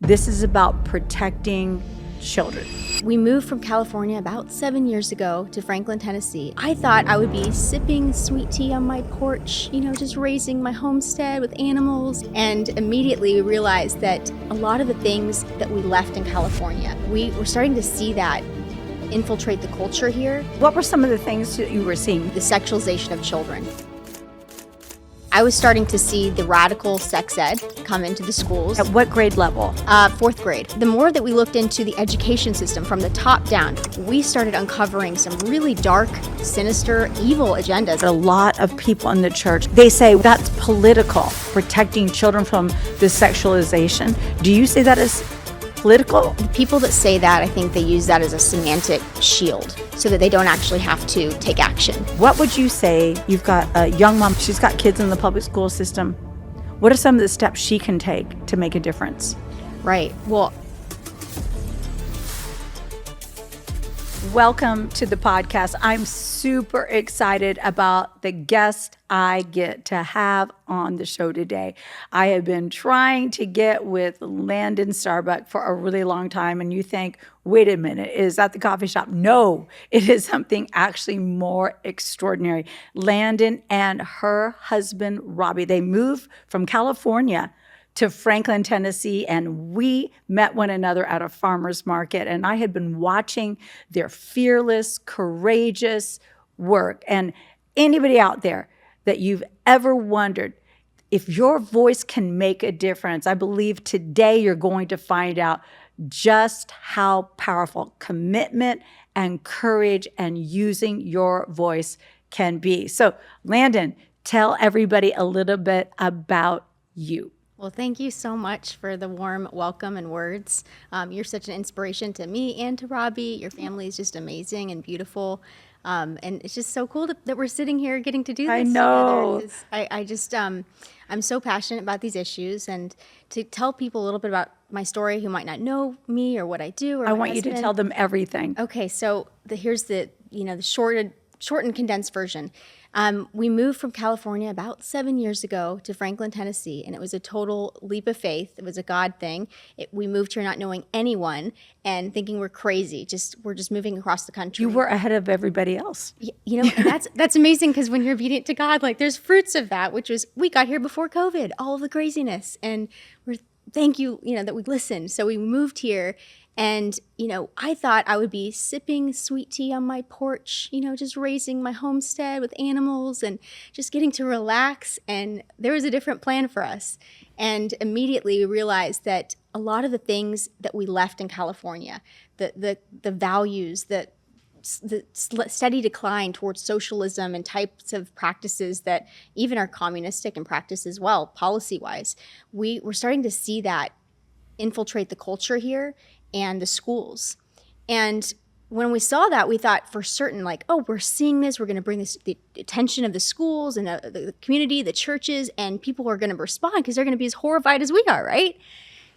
This is about protecting children. We moved from California about 7 years ago to Franklin, Tennessee. I thought I would be sipping sweet tea on my porch, just raising my homestead with animals. And immediately we realized that a lot of the things that we left in California, we were starting to see that infiltrate the culture here. What were some of the things that you were seeing? The sexualization of children. I was starting to see the radical sex ed come into the schools. At what grade level? Fourth grade. The more that we looked into the education system from the top down, we started uncovering some really dark, sinister, evil agendas. A lot of people in the church, they say that's political, protecting children from the sexualization. Do you say that as political? The people that say that, I think they use that as a semantic shield so that they don't actually have to take action. What would you say? You've got a young mom, she's got kids in the public school system. What are some of the steps she can take to make a difference? Right. Well, welcome to the podcast. I'm super excited about the guest I get to have on the show today. I have been trying to get with Landon Starbuck for a really long time, and you think, wait a minute, is that the coffee shop? No, it is something actually more extraordinary. Landon and her husband, Robbie, they moved from California to Franklin, Tennessee, and we met one another at a farmer's market, and I had been watching their fearless, courageous work. And anybody out there that you've ever wondered if your voice can make a difference, I believe today you're going to find out just how powerful commitment and courage and using your voice can be. So, Landon, tell everybody a little bit about you. Well, thank you so much for the warm welcome and words. You're such an inspiration to me and to Robbie. Your family is just amazing and beautiful. And it's just so cool that we're sitting here getting to do this I know. together. I'm so passionate about these issues, and to tell people a little bit about my story who might not know me or what I do. Or I want you to tell them everything. Okay, so here's the short and condensed version. We moved from California about 7 years ago to Franklin, Tennessee, and it was a total leap of faith. It was a God thing. We moved here not knowing anyone and thinking we're crazy. We're just moving across the country. You were ahead of everybody else. And that's amazing, because when you're obedient to God, there's fruits of that, which was we got here before COVID, all of the craziness, and thank you, that we listened. So we moved here. And, I thought I would be sipping sweet tea on my porch, just raising my homestead with animals and just getting to relax. And there was a different plan for us. And immediately we realized that a lot of the things that we left in California, the values, the steady decline towards socialism and types of practices that even are communistic in practice as well, policy-wise, we were starting to see that infiltrate the culture here and the schools. And when we saw that, we thought for certain, we're seeing this, we're going to bring the attention of the schools and the community, the churches, and people are going to respond because they're going to be as horrified as we are, right?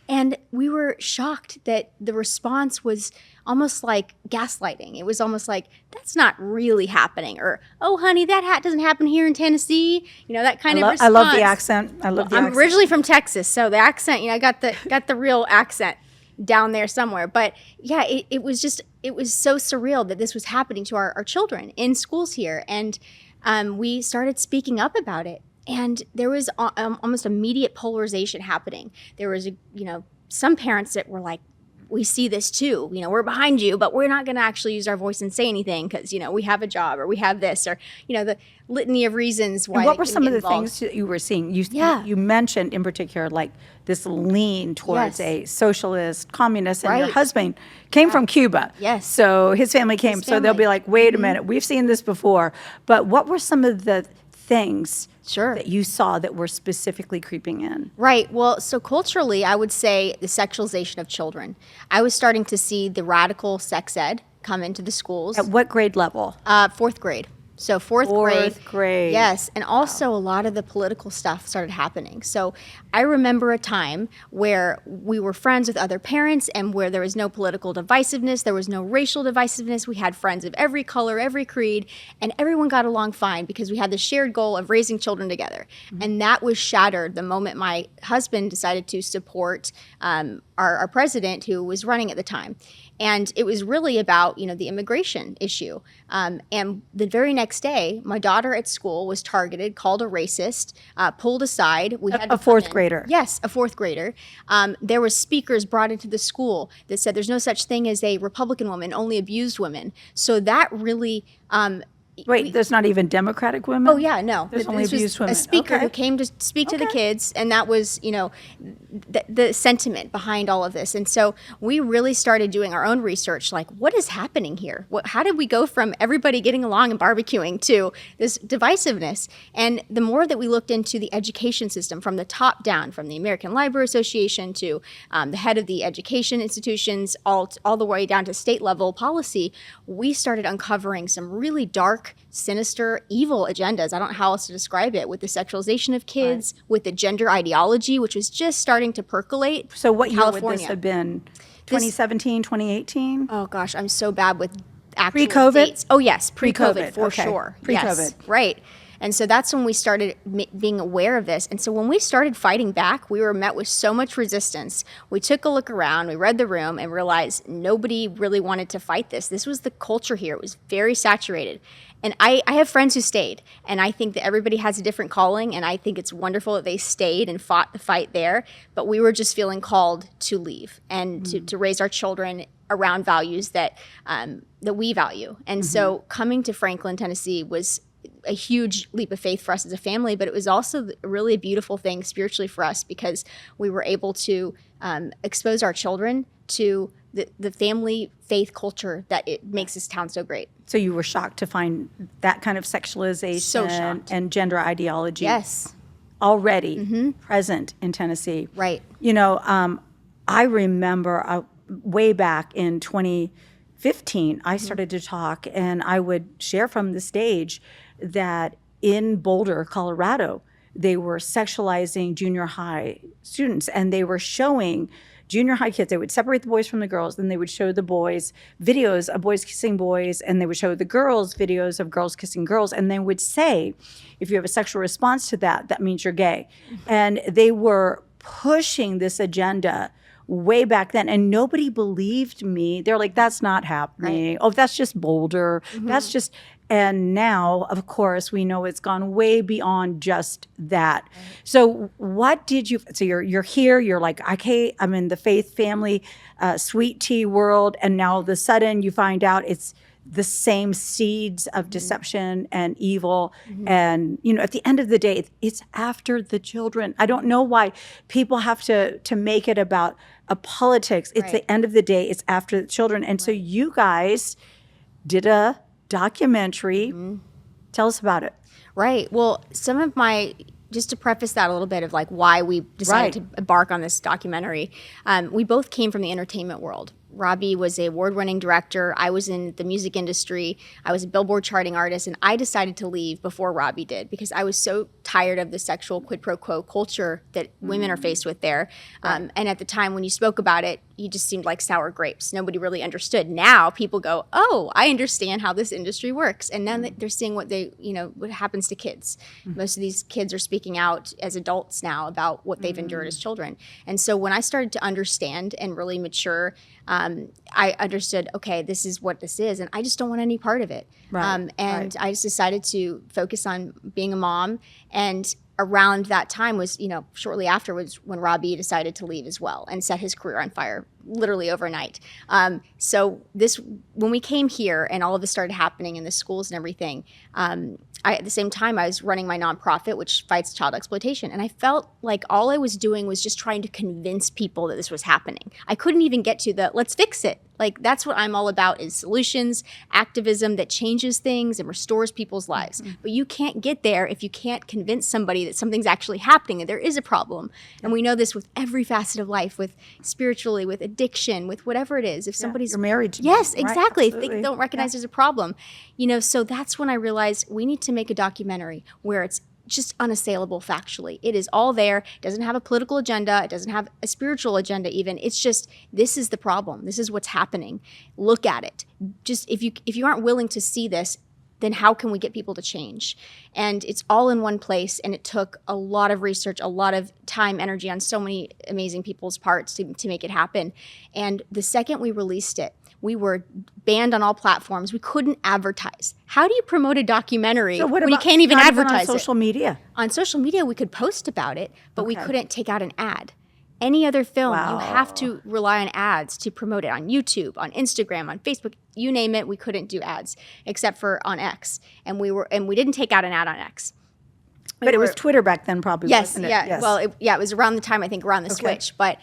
And we were shocked that the response was almost like gaslighting. It was almost like, that's not really happening. Or, oh, honey, that doesn't happen here in Tennessee. That kind of response. I love the accent. I'm originally from Texas, so the accent, I got the real accent down there somewhere. But yeah, it was so surreal that this was happening to our children in schools here. And we started speaking up about it. And there was almost immediate polarization happening. There was, some parents that were like, we see this too. We're behind you, but we're not going to actually use our voice and say anything because, we have a job or we have this or, the litany of reasons why. And what were some of the things that you were seeing? You mentioned in particular, this lean towards a socialist, communist, and your husband came from Cuba. Yes. So his family came. So they'll be like, wait a minute, we've seen this before. But what were some of the things that you saw that were specifically creeping in? Right. Well, so culturally, I would say the sexualization of children. I was starting to see the radical sex ed come into the schools. At what grade level? Fourth grade. So fourth grade. Yes. And also a lot of the political stuff started happening. So I remember a time where we were friends with other parents and where there was no political divisiveness, there was no racial divisiveness. We had friends of every color, every creed, and everyone got along fine because we had the shared goal of raising children together. Mm-hmm. And that was shattered the moment my husband decided to support our president who was running at the time. And it was really about, the immigration issue. And the very next day, my daughter at school was targeted, called a racist, pulled aside. We had A fourth grader. Yes, a fourth grader. There was speakers brought into the school that said there's no such thing as a Republican woman, only abused women. So that really Wait, there's not even Democratic women? Oh, yeah, no. There's only This was abused women. a speaker Okay. who came to speak to the kids, and that was, the sentiment behind all of this. And so we really started doing our own research, like, what is happening here? How did we go from everybody getting along and barbecuing to this divisiveness? And the more that we looked into the education system from the top down, from the American Library Association to the head of the education institutions, all the way down to state level policy, we started uncovering some really dark, sinister, evil agendas. I don't know how else to describe it, with the sexualization of kids, with the gender ideology, which was just starting to percolate. So what year California. would this have been? 2017, 2018? Oh gosh, I'm so bad with actual Pre-COVID? dates. Oh yes, pre-COVID, Pre-COVID, for okay. sure. Pre-COVID. Yes, right. And so that's when we started being aware of this. And so when we started fighting back, we were met with so much resistance. We took a look around, we read the room, and realized nobody really wanted to fight this. This was the culture here. It was very saturated. And I have friends who stayed, and I think that everybody has a different calling, and I think it's wonderful that they stayed and fought the fight there. But we were just feeling called to leave and to raise our children around values that we value. And so coming to Franklin, Tennessee was a huge leap of faith for us as a family, but it was also really a beautiful thing spiritually for us, because we were able to expose our children to the family faith culture that it makes this town so great. So you were shocked to find that kind of sexualization So shocked. and gender ideology Yes. already present in Tennessee. Right. I remember way back in 2015, I started to talk, and I would share from the stage that in Boulder, Colorado, they were sexualizing junior high students, and they were showing junior high kids. They would separate the boys from the girls, then they would show the boys videos of boys kissing boys, and they would show the girls videos of girls kissing girls, and they would say, if you have a sexual response to that, that means you're gay. And they were pushing this agenda way back then, and nobody believed me. They're like, that's not happening. Right. Oh, that's just Boulder. That's just, and now, of course, we know it's gone way beyond just that. Right. So what did you, so you're here, you're like, okay, I'm in the faith family, sweet tea world, and now all of a sudden you find out it's the same seeds of deception and evil. And, at the end of the day, it's after the children. I don't know why people have to make it about a politics. It's the end of the day, it's after the children. And so you guys did a documentary. Tell us about it. Right. Well, just to preface that a little bit of like why we decided to embark on this documentary, we both came from the entertainment world. Robbie was a award-winning director. I was in the music industry. I was a Billboard charting artist, and I decided to leave before Robbie did, because I was so tired of the sexual quid pro quo culture that women are faced with there. And at the time when you spoke about it, you just seemed like sour grapes. Nobody really understood. Now people go, oh, I understand how this industry works. And now they're seeing what what happens to kids. Most of these kids are speaking out as adults now about what they've endured as children. And so when I started to understand and really mature, I understood, okay, this is what this is, and I just don't want any part of it. I just decided to focus on being a mom. And around that time was, shortly afterwards when Robbie decided to leave as well and set his career on fire, literally overnight. So when we came here and all of this started happening in the schools and everything, at the same time I was running my nonprofit, which fights child exploitation. And I felt like all I was doing was just trying to convince people that this was happening. I couldn't even get to let's fix it. Like, that's what I'm all about, is solutions, activism that changes things and restores people's lives. But you can't get there if you can't convince somebody that something's actually happening, that there is a problem. And we know this with every facet of life, with spiritually, with addiction, with whatever it is. If somebody's you're married to yes, me, right? exactly. Absolutely. They don't recognize there's a problem. So that's when I realized we need to make a documentary where it's just unassailable factually. It is all there. It doesn't have a political agenda. It doesn't have a spiritual agenda even. It's just, this is the problem. This is what's happening. Look at it. Just if you aren't willing to see this, then how can we get people to change? And it's all in one place, and it took a lot of research, a lot of time, energy on so many amazing people's parts to make it happen. And the second we released it, we were banned on all platforms. We couldn't advertise. How do you promote a documentary when you can't even advertise on social media? On social media, we could post about it, but we couldn't take out an ad. Any other film, you have to rely on ads to promote it on YouTube, on Instagram, on Facebook, you name it. We couldn't do ads except for on X, and we didn't take out an ad on X. But it was Twitter back then, probably. Yes, wasn't it? yeah. Yes. Well, it was around the time, I think, around the switch. But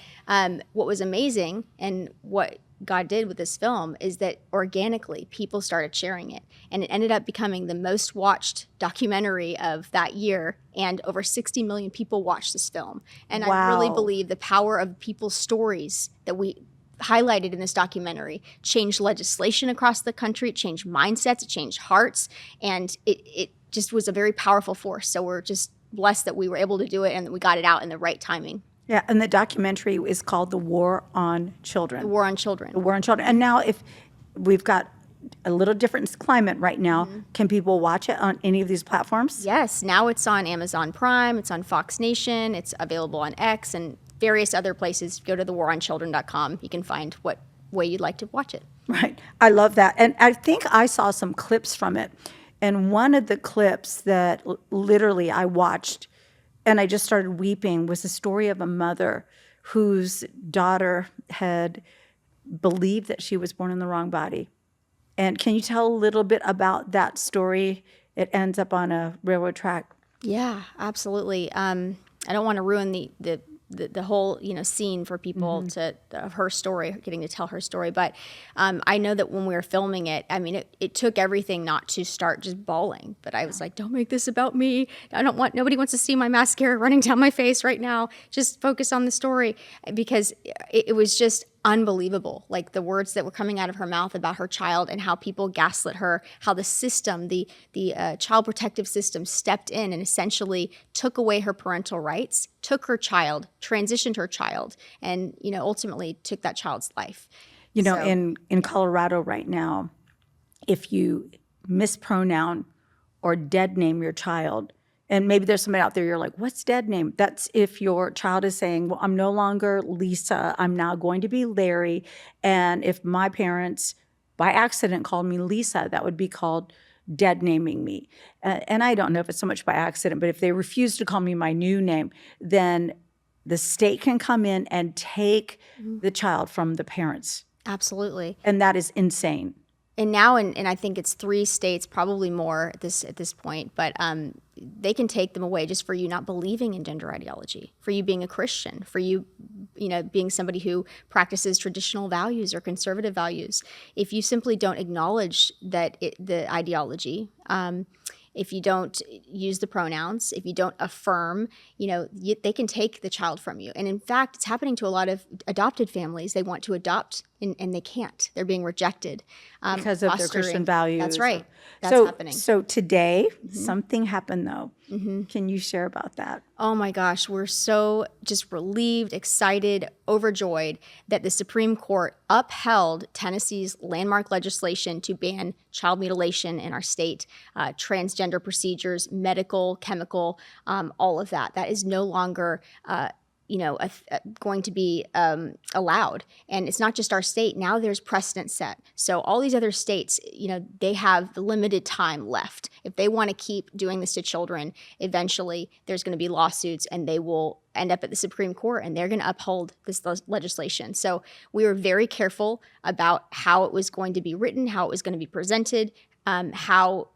what was amazing and what God did with this film is that organically people started sharing it, and it ended up becoming the most watched documentary of that year, and over 60 million people watched this film. And I really believe the power of people's stories that we highlighted in this documentary changed legislation across the country, it changed mindsets, it changed hearts, and it just was a very powerful force. So we're just blessed that we were able to do it and that we got it out in the right timing. Yeah, and the documentary is called The War on Children. The War on Children. The War on Children. And now if we've got a little different climate right now, can people watch it on any of these platforms? Yes, now it's on Amazon Prime, it's on Fox Nation, it's available on X and various other places. Go to thewaronchildren.com. You can find what way you'd like to watch it. Right. I love that. And I think I saw some clips from it. And one of the clips that literally I watched and I just started weeping was the story of a mother whose daughter had believed that she was born in the wrong body. And can you tell a little bit about that story? It ends up on a railroad track. Yeah, absolutely. I don't want to ruin the whole scene for people of her story, getting to tell her story. But I know that when we were filming it, I mean, it took everything not to start just bawling. But I was like, don't make this about me. Nobody wants to see my mascara running down my face right now. Just focus on the story, because it was just unbelievable. Like the words that were coming out of her mouth about her child and how people gaslit her, how the system, the child protective system stepped in and essentially took away her parental rights, took her child, transitioned her child, and ultimately took that child's life. In Colorado right now, if you mispronoun or dead name your child, and maybe there's somebody out there, you're like, what's dead name? That's if your child is saying, well, I'm no longer Lisa, I'm now going to be Larry. And if my parents by accident called me Lisa, that would be called dead naming me. And I don't know if it's so much by accident, but if they refuse to call me my new name, then the state can come in and take the child from the parents. Absolutely. And that is insane. And now, and I think it's 3 states, probably more at this point, but they can take them away just for you not believing in gender ideology, for you being a Christian, for you, being somebody who practices traditional values or conservative values. If you simply don't acknowledge the ideology, if you don't use the pronouns, if you don't affirm, they can take the child from you. And in fact, it's happening to a lot of adopted families. They want to adopt and they can't. They're being rejected. Because of their Christian values. That's right. That's happening. So today, something happened though. Can you share about that? Oh my gosh, we're so just relieved, excited, overjoyed that the Supreme Court upheld Tennessee's landmark legislation to ban child mutilation in our state, transgender procedures, medical, chemical, all of that. That is no longer going to be allowed. And it's not just our state. Now there's precedent set. So all these other states, they have limited time left. If they want to keep doing this to children, eventually there's going to be lawsuits and they will end up at the Supreme Court and they're going to uphold this legislation. So we were very careful about how it was going to be written, how it was going to be presented, how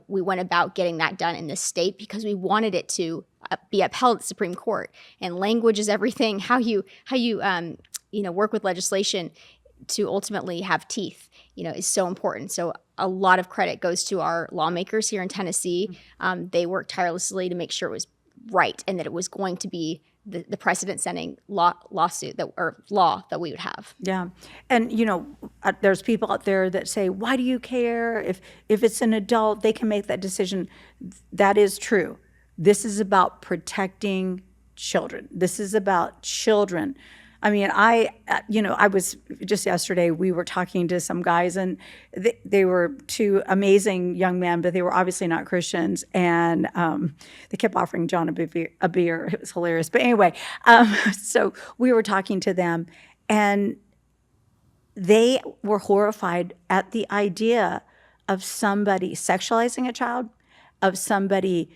we went about getting that done in this state, because we wanted it to be upheld at the Supreme Court. And language is everything. How you work with legislation to ultimately have teeth, is so important. So a lot of credit goes to our lawmakers here in Tennessee. They worked tirelessly to make sure it was right and that it was going to be the precedent-setting law that we would have. Yeah. And, there's people out there that say, why do you care? If it's an adult, they can make that decision. That is true. This is about protecting children. This is about children. I mean, I was just yesterday, we were talking to some guys, and they were two amazing young men, but they were obviously not Christians. And they kept offering John a beer. It was hilarious. But anyway, so we were talking to them, and they were horrified at the idea of somebody sexualizing a child, of somebody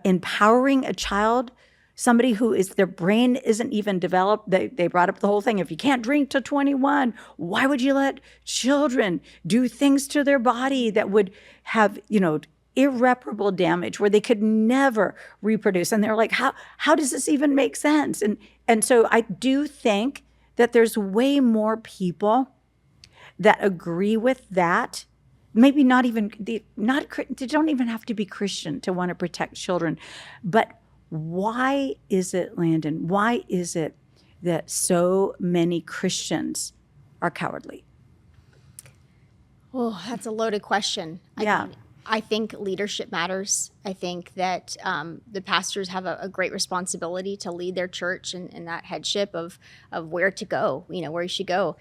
empowering a child, somebody who is their brain isn't even developed. They brought up the whole thing. If you can't drink to 21, why would you let children do things to their body that would have, irreparable damage where they could never reproduce? And they're like, how does this even make sense? And so I do think that there's way more people that agree with that. Maybe not even they don't even have to be Christian to want to protect children. But why is it, Landon? Why is it that so many Christians are cowardly? Oh, that's a loaded question. Yeah. I think leadership matters. I think that the pastors have a great responsibility to lead their church and that headship of where to go, where you should go.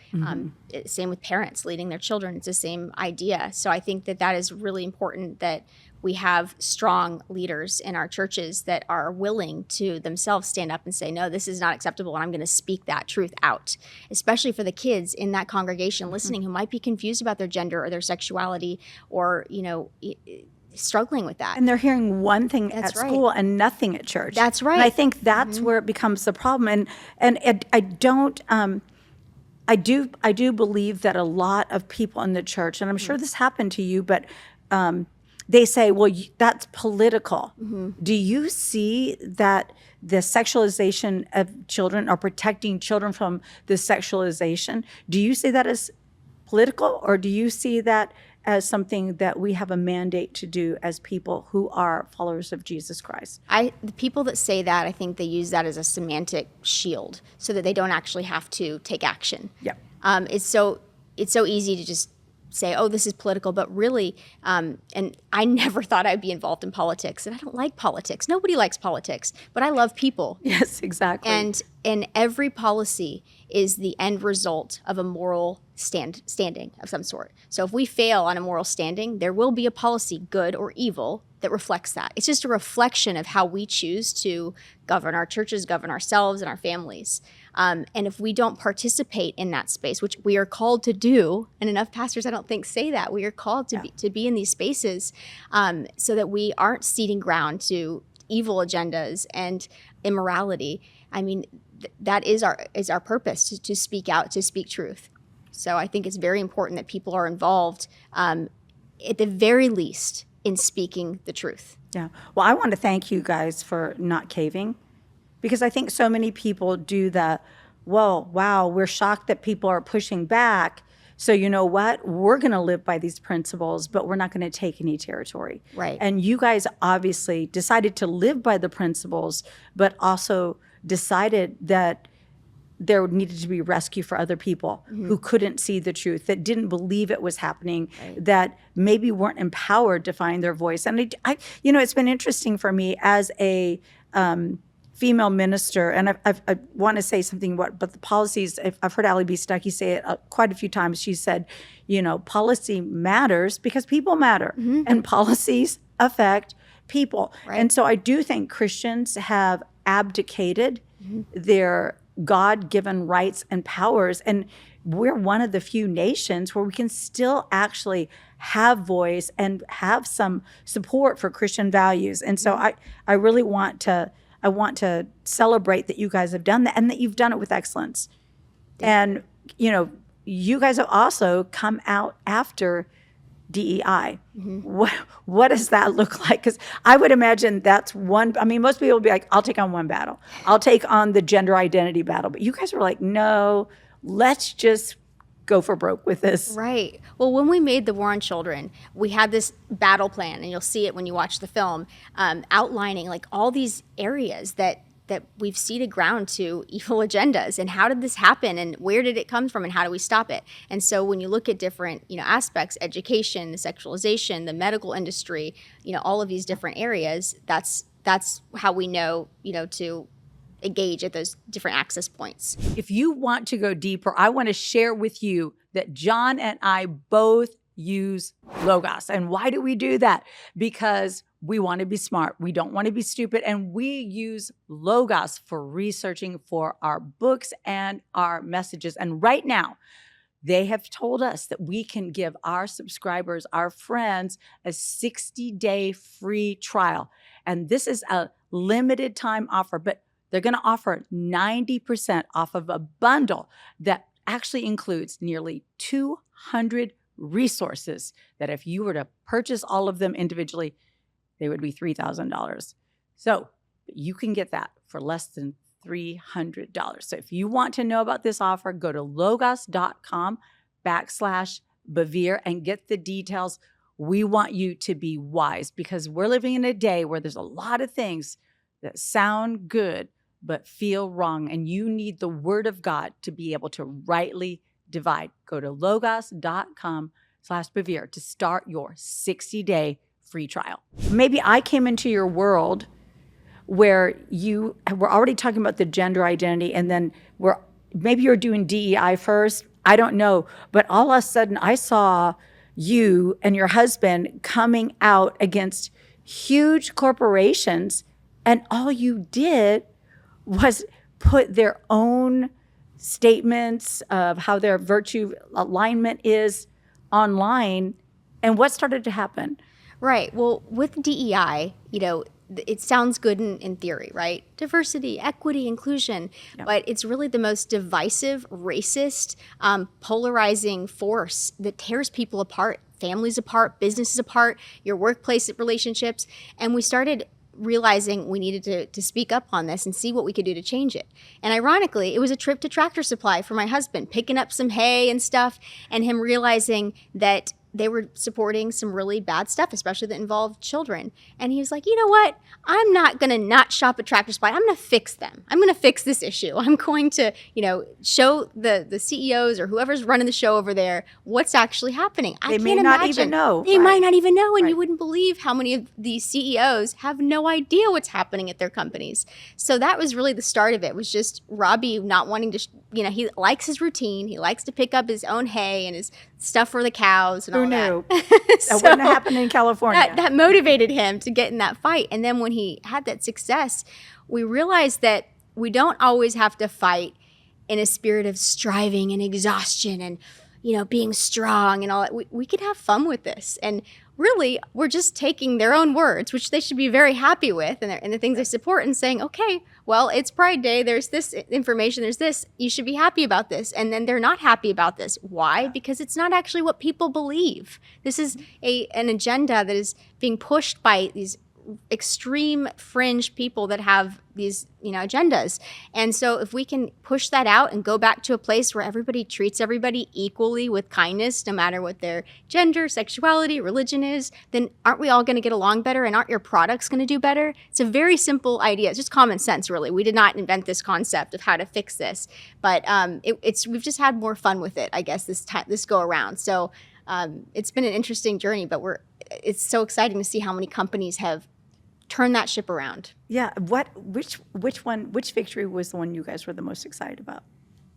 Same with parents leading their children. It's the same idea. So I think that is really important, that we have strong leaders in our churches that are willing to themselves stand up and say, no, this is not acceptable, and I'm going to speak that truth out, especially for the kids in that congregation listening who might be confused about their gender or their sexuality or, struggling with that. And they're hearing one thing at school and nothing at church. That's right. And I think that's where it becomes the problem. And I don't, I do believe that a lot of people in the church, and I'm sure this happened to you, but they say, well, that's political. Do you see that the sexualization of children, or protecting children from the sexualization, do you see that as political, or do you see that as something that we have a mandate to do as people who are followers of Jesus Christ? The people that say that, I think they use that as a semantic shield so that they don't actually have to take action. Yeah. It's so easy to just say, oh, this is political, but really, and I never thought I'd be involved in politics, and I don't like politics. Nobody likes politics, but I love people. Yes, exactly. And every policy is the end result of a moral standing of some sort. So if we fail on a moral standing, there will be a policy, good or evil, that reflects that. It's just a reflection of how we choose to govern our churches, govern ourselves and our families. And if we don't participate in that space, which we are called to do, and enough pastors I don't think say that, we are called to be in these spaces so that we aren't ceding ground to evil agendas and immorality. I mean, that is our purpose, to speak out, to speak truth. So I think it's very important that people are involved, at the very least, in speaking the truth. Yeah. Well, I want to thank you guys for not caving, because I think so many people do the, well, wow, we're shocked that people are pushing back. So you know what? We're going to live by these principles, but we're not going to take any territory. Right. And you guys obviously decided to live by the principles, but also decided that there needed to be rescue for other people who couldn't see the truth, that didn't believe it was happening, that maybe weren't empowered to find their voice. And I it's been interesting for me as a female minister, and I want to say something about the policies. I've heard Allie B. Stuckey say it quite a few times. She said, policy matters because people matter, and policies affect people. Right. And so I do think Christians have abdicated their God-given rights and powers, and we're one of the few nations where we can still actually have voice and have some support for Christian values. And so I really want to celebrate that you guys have done that, and that you've done it with excellence. And you guys have also come out after DEI. What does that look like? Because I would imagine that's one. I mean, most people would be like, I'll take on one battle. I'll take on the gender identity battle. But you guys were like, no, let's just go for broke with this. Right. Well, when we made the War on Children, we had this battle plan, and you'll see it when you watch the film, outlining like all these areas that we've ceded ground to evil agendas, and how did this happen, and where did it come from, and how do we stop it? And so when you look at different aspects, education, the sexualization, the medical industry, all of these different areas, that's how we know to engage at those different access points. If you want to go deeper, I want to share with you that John and I both use Logos. And why do we do that? Because we want to be smart. We don't want to be stupid. And we use Logos for researching for our books and our messages. And right now, they have told us that we can give our subscribers, our friends, a 60-day free trial. And this is a limited time offer, but they're going to offer 90% off of a bundle that actually includes nearly 200 resources that if you were to purchase all of them individually, they would be $3,000. So you can get that for less than $300. So if you want to know about this offer, go to logos.com/Bevere and get the details. We want you to be wise because we're living in a day where there's a lot of things that sound good but feel wrong. And you need the word of God to be able to rightly divide. Go to logos.com/Bevere to start your 60-day free trial. Maybe I came into your world where you were already talking about the gender identity, and then maybe you're doing DEI first. I don't know. But all of a sudden, I saw you and your husband coming out against huge corporations, and all you did was put their own statements of how their virtue alignment is online. And what started to happen? Right. Well, with DEI, it sounds good in theory, right? Diversity, equity, inclusion. Yep. But it's really the most divisive, racist, polarizing force that tears people apart, families apart, businesses apart, your workplace relationships. And we started realizing we needed to speak up on this and see what we could do to change it. And ironically, it was a trip to Tractor Supply for my husband, picking up some hay and stuff, and him realizing that they were supporting some really bad stuff, especially that involved children. And he was like, you know what? I'm not going to not shop at Tractor Supply. I'm going to fix them. I'm going to fix this issue. I'm going to, show the CEOs or whoever's running the show over there what's actually happening. They may not even know. They might not even know. And you wouldn't believe how many of these CEOs have no idea what's happening at their companies. So that was really the start of it, was just Robbie not wanting to, he likes his routine. He likes to pick up his own hay and his stuff for the cows and all that. Who knew? That wouldn't happen in California. That motivated him to get in that fight. And then when he had that success, we realized that we don't always have to fight in a spirit of striving and exhaustion and, being strong and all that. We could have fun with this. And really, we're just taking their own words, which they should be very happy with, and the things they support, and saying, okay, well, it's Pride Day. There's this information. There's this. You should be happy about this. And then they're not happy about this. Why? Because it's not actually what people believe. This is an agenda that is being pushed by these extreme fringe people that have these agendas. And so if we can push that out and go back to a place where everybody treats everybody equally with kindness, no matter what their gender, sexuality, religion is, then aren't we all going to get along better, and aren't your products going to do better? It's a very simple idea. It's just common sense, really. We did not invent this concept of how to fix this, but we've just had more fun with it, I guess, this go around. So it's been an interesting journey, but it's so exciting to see how many companies have turned that ship around. Yeah. Which victory was the one you guys were the most excited about?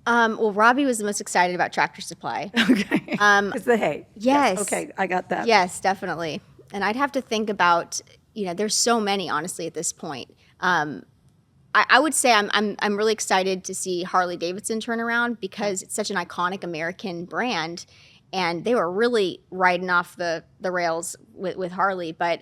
Well, Robbie was the most excited about Tractor Supply. Okay. It's the hay. Yes. Okay, I got that. Yes, definitely. And I'd have to think about, there's so many, honestly, at this point. I would say I'm really excited to see Harley Davidson turn around, because it's such an iconic American brand. And they were really riding off the rails with Harley, but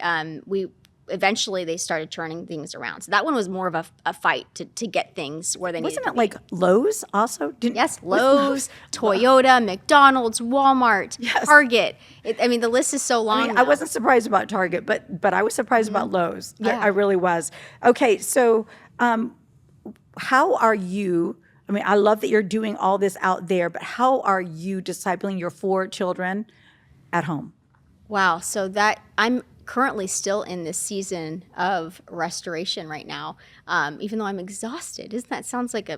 eventually they started turning things around. So that one was more of a fight to get things where they needed to be. Wasn't it like Lowe's also? Yes, Lowe's, Toyota, McDonald's, Walmart, yes. Target. The list is so long. I wasn't surprised about Target, but I was surprised about Lowe's. Yeah. I really was. Okay, so how are you? I love that you're doing all this out there, but how are you discipling your 4 children at home? Wow. So that I'm currently still in this season of restoration right now, even though I'm exhausted. Sounds like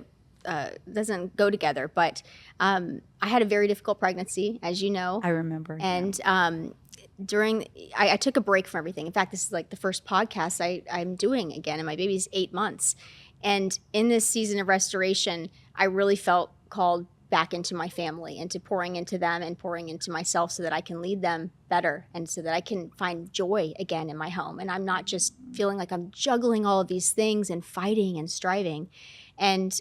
doesn't go together, but I had a very difficult pregnancy, as you know. I remember. And I took a break from everything. In fact, this is like the first podcast I'm doing again, and my baby's 8 months. And in this season of restoration, I really felt called back into my family, into pouring into them and pouring into myself so that I can lead them better and so that I can find joy again in my home. And I'm not just feeling like I'm juggling all of these things and fighting and striving. And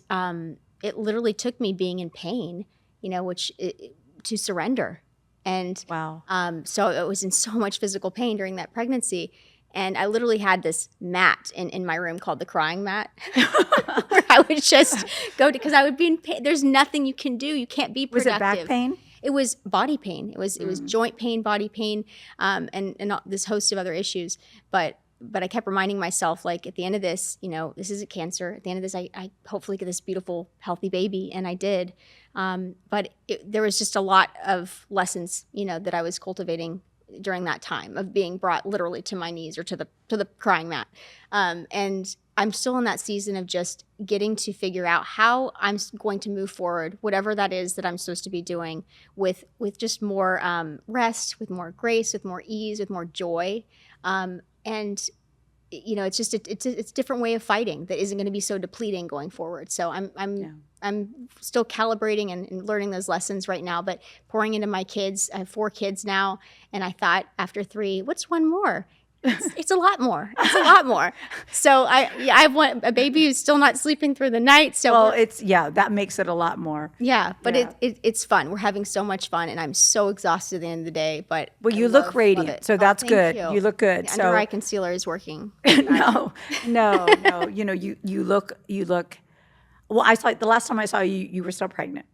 it literally took me being in pain, to surrender. And Wow. so I was in so much physical pain during that pregnancy. And I literally had this mat in my room called the crying mat where I would just go to, because I would be in pain. There's nothing you can do. You can't be productive. Was it back pain? It was body pain. It was joint pain, body pain, and this host of other issues. But I kept reminding myself, like, at the end of this, this isn't cancer. At the end of this, I hopefully get this beautiful, healthy baby, and I did. But there was just a lot of lessons, that I was cultivating during that time of being brought literally to my knees or to the crying mat. And I'm still in that season of just getting to figure out how I'm going to move forward, whatever that is that I'm supposed to be doing, with just more rest, with more grace, with more ease, with more joy. And it's just it's a different way of fighting that isn't going to be so depleting going forward. So I'm still calibrating and learning those lessons right now, but pouring into my kids. I have 4 kids now, and I thought after 3, what's one more? It's a lot more. It's a lot more. So I have a baby who's still not sleeping through the night. So that makes it a lot more. Yeah, but it's fun. We're having so much fun, and I'm so exhausted at the end of the day. But you look radiant, so that's good. You look good. The under eye concealer is working. No. You look. Well, I saw the last time I saw you, you were still pregnant,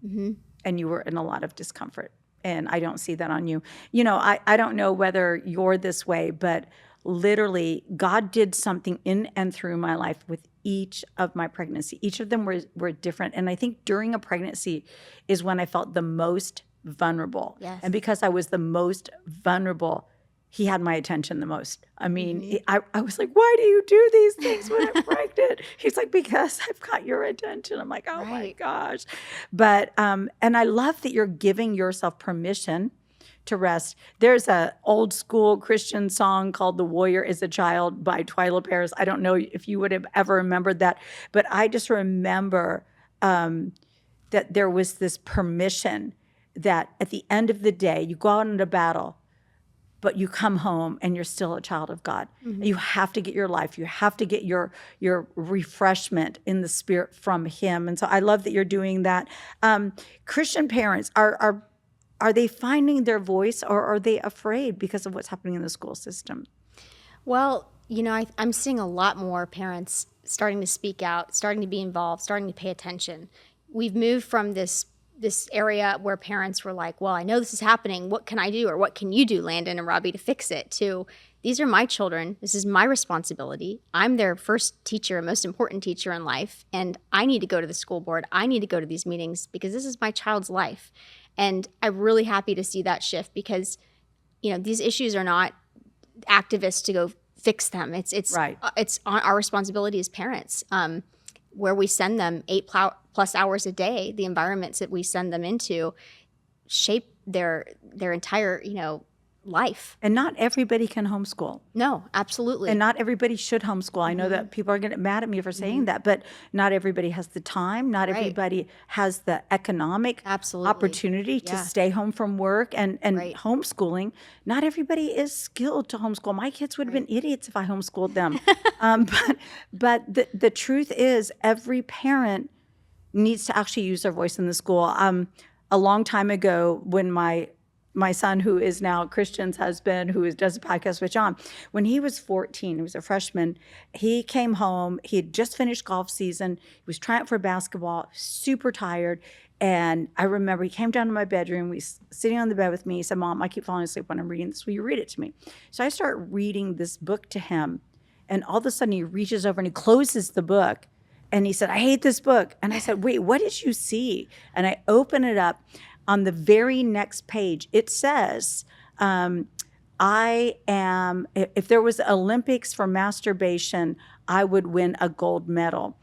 and you were in a lot of discomfort, and I don't see that on you. I don't know whether you're this way, but literally, God did something in and through my life with each of my pregnancy. Each of them were different. And I think during a pregnancy is when I felt the most vulnerable. Yes. And because I was the most vulnerable, he had my attention the most. I mean, I was like, why do you do these things when I'm pregnant? He's like, because I've got your attention. I'm like, oh my gosh. But, and I love that you're giving yourself permission to rest. There's a old school Christian song called "The Warrior is a Child" by Twyla Paris. I don't know if you would have ever remembered that, but I just remember that there was this permission that at the end of the day, you go out into battle, but you come home and you're still a child of God. You have to get your life. You have to get your refreshment in the spirit from him. And so I love that you're doing that. Christian parents, are they finding their voice, or are they afraid because of what's happening in the school system? Well, I'm seeing a lot more parents starting to speak out, starting to be involved, starting to pay attention. We've moved from this area where parents were like, well, I know this is happening. What can I do, or what can you do, Landon and Robbie, to fix it? To, these are my children. This is my responsibility. I'm their first teacher, most important teacher in life, and I need to go to the school board. I need to go to these meetings because this is my child's life. And I'm really happy to see that shift because, these issues are not activists to go fix them. It's right. It's on our responsibility as parents, where we send them 8+ hours a day. The environments that we send them into shape their entire life. And not everybody can homeschool. No, absolutely. And not everybody should homeschool. I know that people are going to get mad at me for saying that, but not everybody has the time. Not everybody has the economic opportunity to stay home from work and homeschooling. Not everybody is skilled to homeschool. My kids would have been idiots if I homeschooled them. But the truth is, every parent needs to actually use their voice in the school. A long time ago, when my son, who is now Christian's husband, who does a podcast with John, when he was 14, he was a freshman, he came home, he had just finished golf season, he was trying out for basketball, super tired, and I remember he came down to my bedroom, he's sitting on the bed with me, he said, Mom, I keep falling asleep when I'm reading this, will you read it to me? So I start reading this book to him, and all of a sudden he reaches over and he closes the book, and he said, I hate this book. And I said, wait, what did you see? And I open it up. On the very next page, it says, if there was Olympics for masturbation, I would win a gold medal.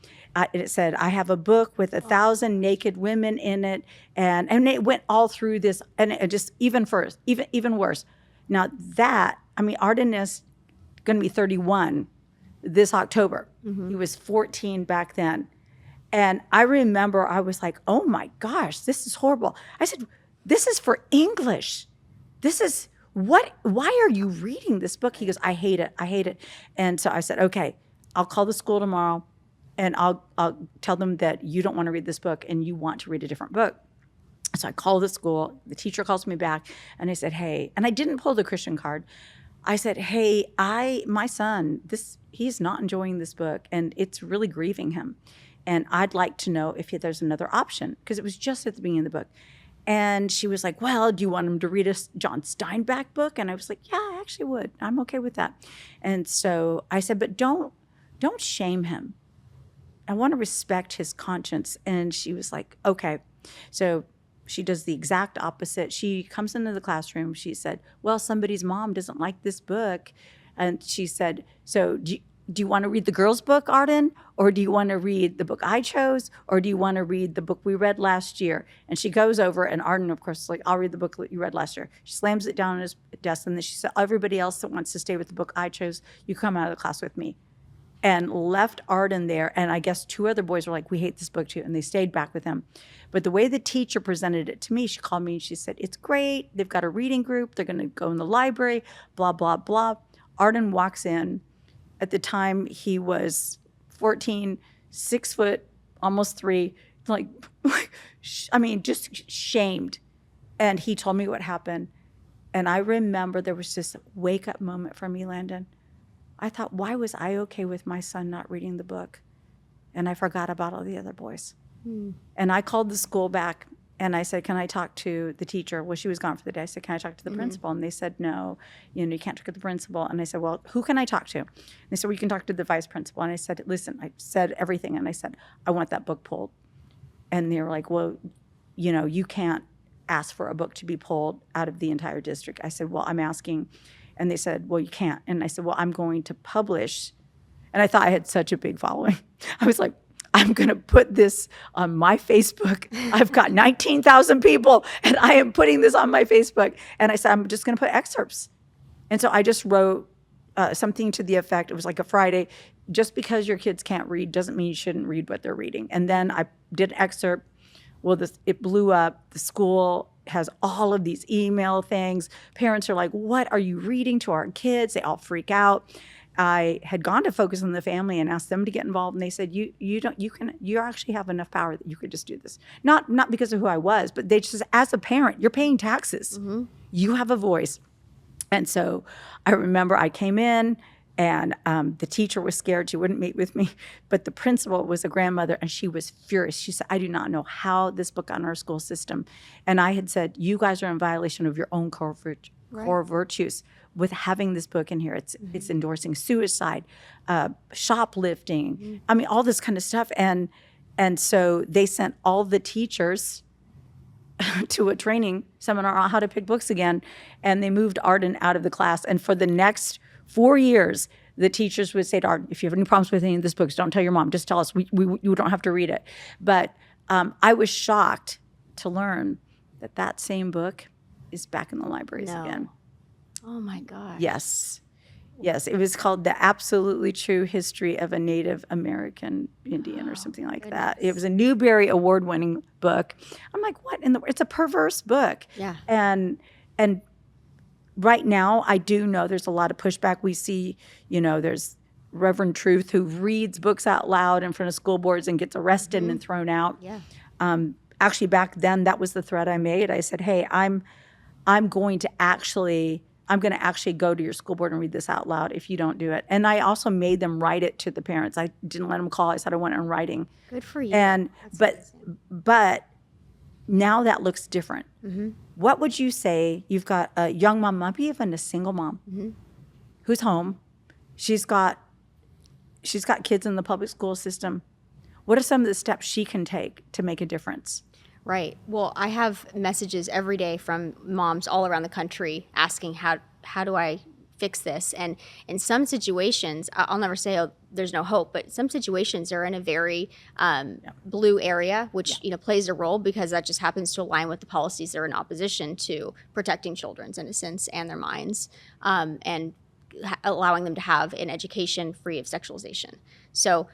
It said, I have a book with 1,000 naked women in it. And it went all through this, and it just even worse. Now Arden is going to be 31 this October. He was 14 back then. And I remember I was like, oh my gosh, this is horrible. I said, this is for English. This is why are you reading this book? He goes, I hate it. I hate it. And so I said, okay, I'll call the school tomorrow and I'll tell them that you don't want to read this book and you want to read a different book. So I called the school, the teacher calls me back and I said, hey, and I didn't pull the Christian card. I said, hey, my son, he's not enjoying this book and it's really grieving him. And I'd like to know if there's another option, because it was just at the beginning of the book. And she was like, well, do you want him to read a John Steinbeck book? And I was like, yeah, I actually would. I'm okay with that. And so I said, but don't shame him. I want to respect his conscience. And she was like, okay. So she does the exact opposite. She comes into the classroom. She said, well, somebody's mom doesn't like this book. And she said, so do you want to read the girls' book, Arden? Or do you want to read the book I chose? Or do you want to read the book we read last year? And she goes over, and Arden, of course, is like, I'll read the book that you read last year. She slams it down on his desk, and then she said, everybody else that wants to stay with the book I chose, you come out of the class with me. And left Arden there, and I guess two other boys were like, we hate this book too, and they stayed back with him. But the way the teacher presented it to me, she called me and she said, it's great. They've got a reading group. They're going to go in the library, blah, blah, blah. Arden walks in. At the time, he was 14, 6 foot, almost 3, like, I mean, just shamed. And he told me what happened. And I remember there was this wake-up moment for me, Landon. I thought, why was I okay with my son not reading the book? And I forgot about all the other boys. And I called the school back and I said, can I talk to the teacher? Well, she was gone for the day. I said, can I talk to the principal? And they said, no, you can't talk to the principal. And I said, well, who can I talk to? And they said, well, you can talk to the vice principal. And I said, listen, I said everything. And I said, I want that book pulled. And they were like, well, you can't ask for a book to be pulled out of the entire district. I said, well, I'm asking. And they said, well, you can't. And I said, well, I'm going to publish. And I thought I had such a big following. I was like, I'm going to put this on my Facebook. I've got 19,000 people, and I am putting this on my Facebook. And I said, I'm just going to put excerpts. And so I just wrote something to the effect, it was like a Friday, just because your kids can't read doesn't mean you shouldn't read what they're reading. And then I did an excerpt. Well, it blew up. The school has all of these email things. Parents are like, what are you reading to our kids? They all freak out. I had gone to Focus on the Family and asked them to get involved, and they said, you actually have enough power that you could just do this. Not because of who I was, but they just, as a parent, you're paying taxes. Mm-hmm. You have a voice. And so I remember I came in, and the teacher was scared. She wouldn't meet with me. But the principal was a grandmother, and she was furious. She said, I do not know how this book got in our school system. And I had said, you guys are in violation of your own core virtues with having this book in here. It's endorsing suicide, shoplifting, I mean, all this kind of stuff. And so they sent all the teachers to a training seminar on how to pick books again. And they moved Arden out of the class. And for the next 4 years, the teachers would say to Arden, if you have any problems with any of these books, don't tell your mom, just tell us. You don't have to read it. But I was shocked to learn that same book is back in the libraries again. Oh my God. Yes. It was called The Absolutely True History of a Native American Indian or something like that. It was a Newbery Award-winning book. I'm like, what in the world? It's a perverse book. Yeah. And right now, I do know there's a lot of pushback. We see, there's Reverend Truth who reads books out loud in front of school boards and gets arrested and thrown out. Yeah. Actually, back then, that was the threat I made. I said, hey, I'm going to actually go to your school board and read this out loud if you don't do it. And I also made them write it to the parents. I didn't let them call. I said I want it in writing. Good for you. And but now that looks different. Mm-hmm. What would you say? You've got a young mom, maybe even a single mom, who's home. She's got kids in the public school system. What are some of the steps she can take to make a difference? Right. Well, I have messages every day from moms all around the country asking how do I fix this? And in some situations, I'll never say, oh, there's no hope, but some situations are in a very blue area, which plays a role because that just happens to align with the policies that are in opposition to protecting children's innocence and their minds. And allowing them to have an education free of sexualization. So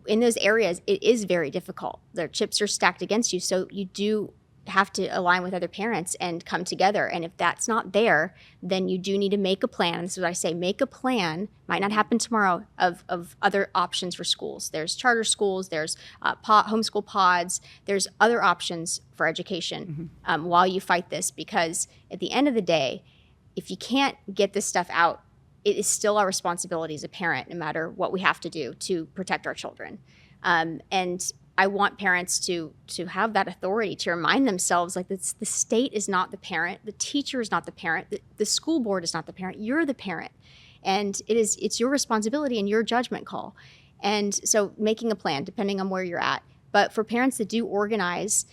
in those areas, it is very difficult. Their chips are stacked against you. So you do have to align with other parents and come together. And if that's not there, then you do need to make a plan. This is what I say, make a plan, might not happen tomorrow, of other options for schools. There's charter schools, there's homeschool pods, there's other options for education while you fight this. Because at the end of the day, if you can't get this stuff out, it is still our responsibility as a parent, no matter what we have to do to protect our children. And I want parents to have that authority to remind themselves, like, the state is not the parent, the teacher is not the parent, the school board is not the parent, you're the parent. And it's your responsibility and your judgment call. And so making a plan, depending on where you're at. But for parents that do organize,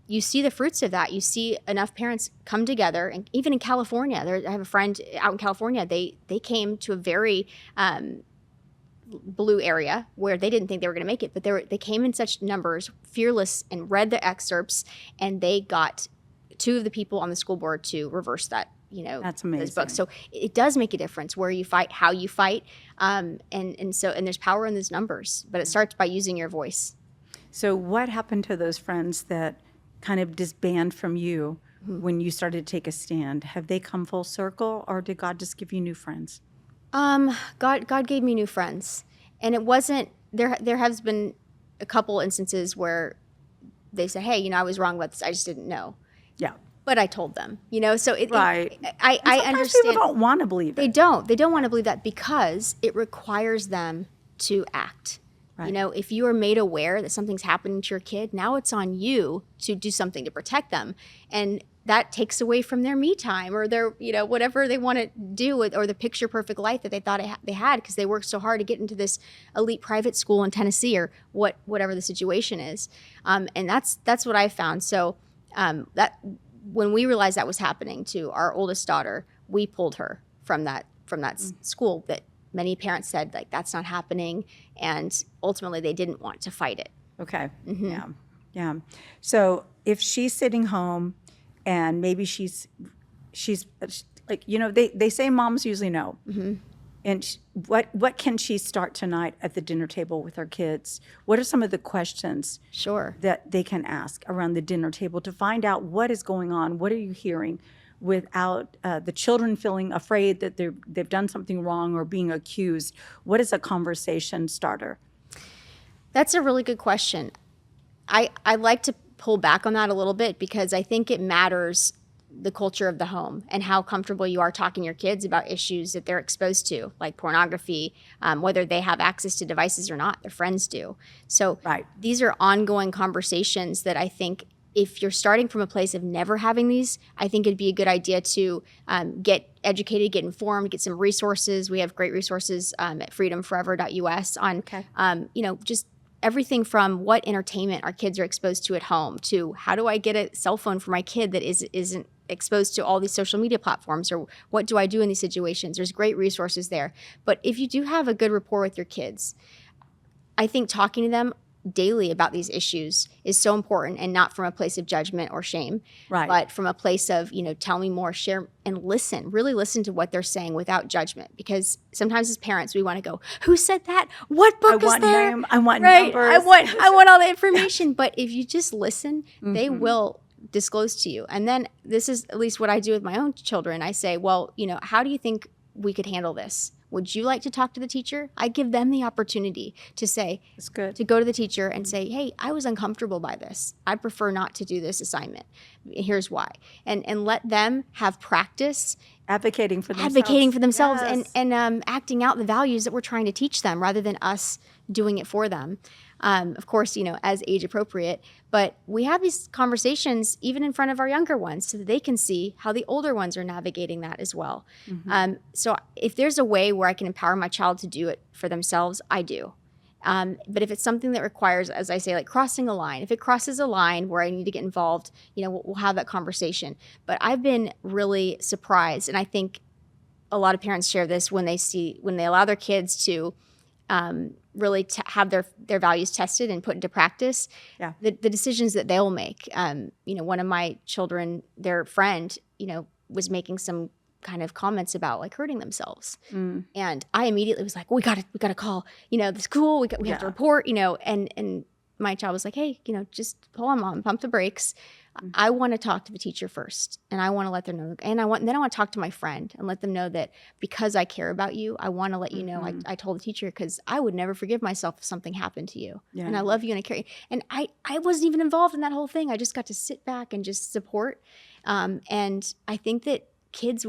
you see the fruits of that. You see enough parents come together, and even in California, I have a friend out in California. They came to a very blue area where they didn't think they were going to make it, but they came in such numbers, fearless, and read the excerpts, and they got 2 of the people on the school board to reverse that. That's amazing. Those books. So it does make a difference where you fight, how you fight, and there's power in those numbers. But it starts by using your voice. So what happened to those friends that kind of disband from you when you started to take a stand? Have they come full circle, or did God just give you new friends? God gave me new friends, and it wasn't there. There has been a couple instances where they said, "Hey, I was wrong about this. I just didn't know." Yeah. But I told them, so Right. I understand. People don't want to believe it. They don't want to believe that because it requires them to act. Right. If you are made aware that something's happening to your kid, now it's on you to do something to protect them. And that takes away from their me time or their, whatever they want to do or the picture perfect life that they thought they had because they worked so hard to get into this elite private school in Tennessee or whatever the situation is. And that's what I found. So that when we realized that was happening to our oldest daughter, we pulled her from that school that many parents said, like, that's not happening. And ultimately, they didn't want to fight it. Okay. Mm-hmm. Yeah. So if she's sitting home and maybe she's like, they say moms usually know. Mm-hmm. And what can she start tonight at the dinner table with her kids? What are some of the questions that they can ask around the dinner table to find out what is going on? What are you hearing? Without the children feeling afraid that they've done something wrong or being accused? What is a conversation starter? That's a really good question. I like to pull back on that a little bit because I think it matters the culture of the home and how comfortable you are talking to your kids about issues that they're exposed to, like pornography, whether they have access to devices or not, their friends do. So These are ongoing conversations that I think if you're starting from a place of never having these, I think it'd be a good idea to get educated, get informed, get some resources. We have great resources at freedomforever.us on, just everything from what entertainment our kids are exposed to at home to how do I get a cell phone for my kid that isn't exposed to all these social media platforms, or what do I do in these situations? There's great resources there. But if you do have a good rapport with your kids, I think talking to them daily about these issues is so important, and not from a place of judgment or shame, but from a place of, tell me more, share, and listen, really listen to what they're saying without judgment. Because sometimes as parents, we want to go, who said that? What book is there? I want numbers. I want all the information. But if you just listen, they will disclose to you. And then this is at least what I do with my own children. I say, well, how do you think we could handle this? Would you like to talk to the teacher? I give them the opportunity to say, that's good. To go to the teacher and say, hey, I was uncomfortable by this. I prefer not to do this assignment. Here's why. And let them have practice advocating for themselves, yes. and acting out the values that we're trying to teach them rather than us doing it for them. Of course, as age appropriate, but we have these conversations even in front of our younger ones so that they can see how the older ones are navigating that as well. Mm-hmm. So if there's a way where I can empower my child to do it for themselves, I do. But if it's something that requires, as I say, like crossing a line, if it crosses a line where I need to get involved, we'll have that conversation. But I've been really surprised, and I think a lot of parents share this when they allow their kids to really have their values tested and put into practice, the decisions that they'll make. One of my children, their friend, was making some kind of comments about like hurting themselves. And I immediately was like, we gotta call, the school. We have to report, and my child was like, hey, just hold on, Mom, pump the brakes. I want to talk to the teacher first, and I want to let them know. And then I want to talk to my friend and let them know that because I care about you, I want to let you know. I told the teacher because I would never forgive myself if something happened to you. Yeah. And I love you and I care. And I wasn't even involved in that whole thing. I just got to sit back and just support. And I think that kids,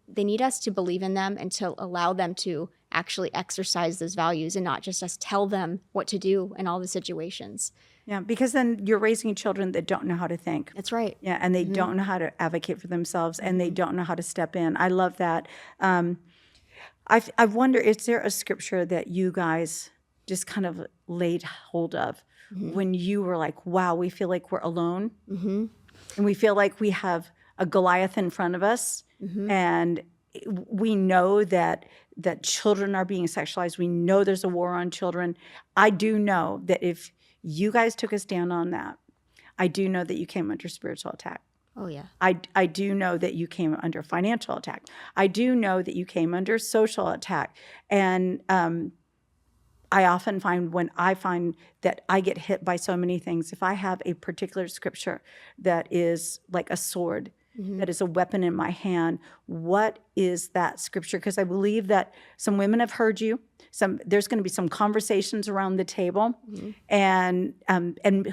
they need us to believe in them and to allow them to actually exercise those values and not just us tell them what to do in all the situations. Yeah, because then you're raising children that don't know how to think. That's right. Yeah, and they don't know how to advocate for themselves, and they don't know how to step in. I love that. I wonder, is there a scripture that you guys just kind of laid hold of when you were like, wow, we feel like we're alone, and we feel like we have a Goliath in front of us, and we know that children are being sexualized. We know there's a war on children. I do know that if you guys took a stand on that, I do know that you came under spiritual attack. Oh, yeah. I do know that you came under financial attack. I do know that you came under social attack. And I often find when I find that I get hit by so many things, if I have a particular scripture that is like a sword, that is a weapon in my hand, what is that scripture? Because I believe that some women have heard you. There's going to be some conversations around the table, and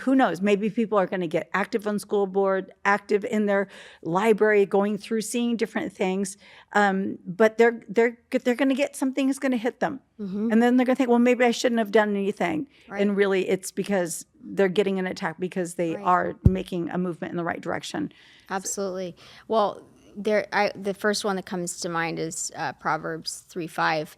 who knows? Maybe people are going to get active on school board, active in their library, going through, seeing different things. But they're going to get something is going to hit them, and then they're going to think, well, maybe I shouldn't have done anything, and really, it's because they're getting an attack because they are making a movement in the right direction. Absolutely. Well, the first one that comes to mind is Proverbs 3:5.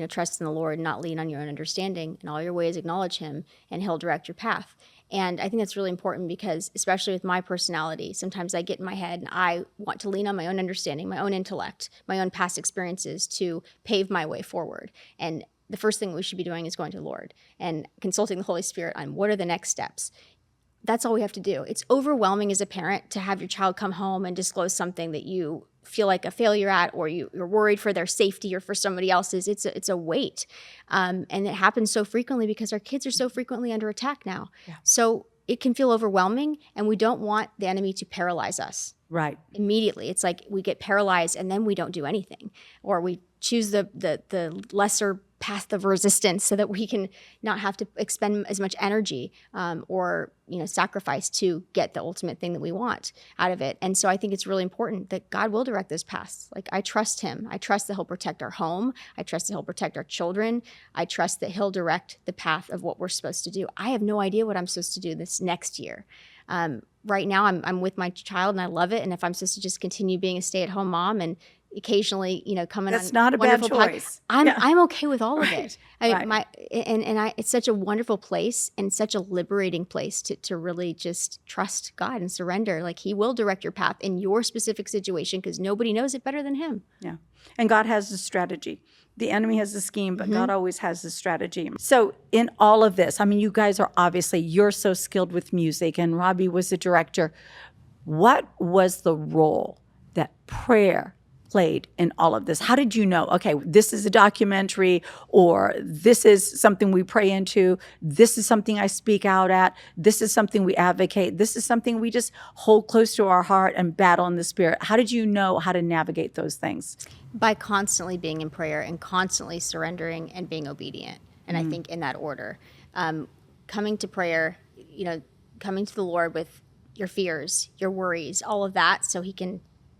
Trust in the Lord, not lean on your own understanding. In all your ways, acknowledge Him, and He'll direct your path. And I think that's really important because, especially with my personality, sometimes I get in my head and I want to lean on my own understanding, my own intellect, my own past experiences to pave my way forward. And the first thing we should be doing is going to the Lord and consulting the Holy Spirit on what are the next steps. That's all we have to do. It's overwhelming as a parent to have your child come home and disclose something that you feel like a failure at, or you're worried for their safety or for somebody else's. It's a weight. And it happens so frequently because our kids are so frequently under attack now. Yeah. So it can feel overwhelming, and we don't want the enemy to paralyze us. Right. Immediately. It's like we get paralyzed and then we don't do anything, or we choose the lesser path of resistance so that we can not have to expend as much energy or sacrifice to get the ultimate thing that we want out of it. And so I think it's really important that God will direct those paths. Like, I trust Him. I trust that He'll protect our home. I trust that He'll protect our children. I trust that He'll direct the path of what we're supposed to do. I have no idea what I'm supposed to do this next year. Right now I'm with my child and I love it. And if I'm supposed to just continue being a stay-at-home mom and occasionally, coming that's on not a bad choice. I'm okay with all of it. Right. It's such a wonderful place and such a liberating place to really just trust God and surrender. Like, He will direct your path in your specific situation because nobody knows it better than Him. Yeah. And God has a strategy. The enemy has a scheme, but God always has a strategy. So in all of this, I mean, you guys are you're so skilled with music, and Robbie was the director. What was the role that prayer played in all of this? How did you know, okay, this is a documentary, or this is something we pray into, this is something I speak out at, this is something we advocate, this is something we just hold close to our heart and battle in the spirit? How did you know how to navigate those things? By constantly being in prayer and constantly surrendering and being obedient. And I think in that order, coming to prayer, coming to the Lord with your fears, your worries, all of that, so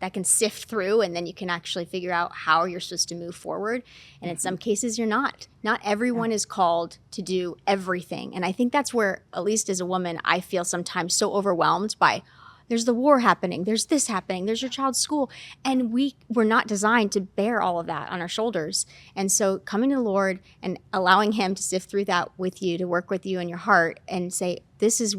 that can sift through, and then you can actually figure out how you're supposed to move forward. And in some cases, you're not. Not everyone is called to do everything. And I think that's where, at least as a woman, I feel sometimes so overwhelmed by, there's the war happening, there's this happening, there's your child's school. And we're not designed to bear all of that on our shoulders. And so coming to the Lord and allowing Him to sift through that with you, to work with you in your heart and say, this is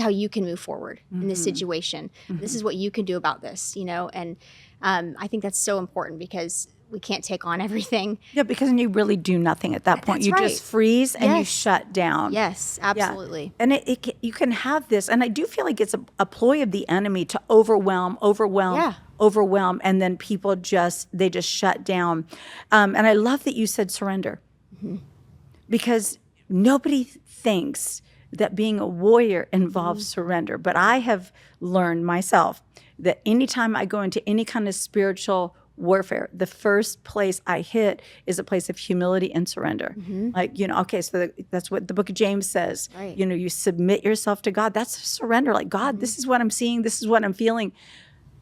how you can move forward in this situation. This is what you can do about this, and I think that's so important because we can't take on everything. Yeah, because you really do nothing at that point. That's you right. just freeze and you shut down. Yes, absolutely. Yeah. And you can have this, and I do feel like it's a ploy of the enemy to overwhelm overwhelmed, and then people just shut down. And I love that you said surrender, because nobody thinks that being a warrior involves surrender. But I have learned myself that anytime I go into any kind of spiritual warfare, the first place I hit is a place of humility and surrender. Like, okay, so that's what the book of James says. Right. You submit yourself to God. That's surrender. Like, God, this is what I'm seeing. This is what I'm feeling.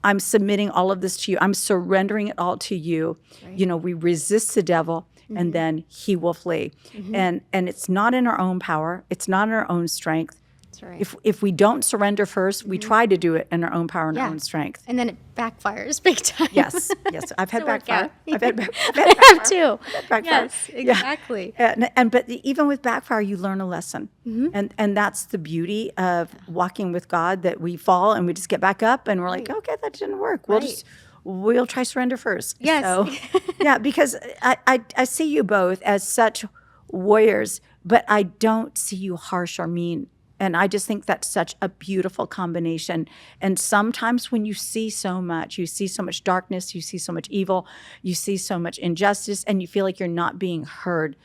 I'm submitting all of this to you. I'm surrendering it all to you. Right. We resist the devil, and then he will flee. And it's not in our own power. It's not in our own strength. That's right. If we don't surrender first, we try to do it in our own power and our own strength. And then it backfires big time. Yes. I've had backfire. I've had I have too. backfire. Yes, exactly. Yeah. But even with backfire, you learn a lesson. And that's the beauty of walking with God, that we fall and we just get back up and we're like, okay, that didn't work. We'll try surrender first. Yes. So, yeah, because I see you both as such warriors, but I don't see you harsh or mean. And I just think that's such a beautiful combination. And sometimes when you see so much darkness, you see so much evil, you see so much injustice, and you feel like you're not being heard,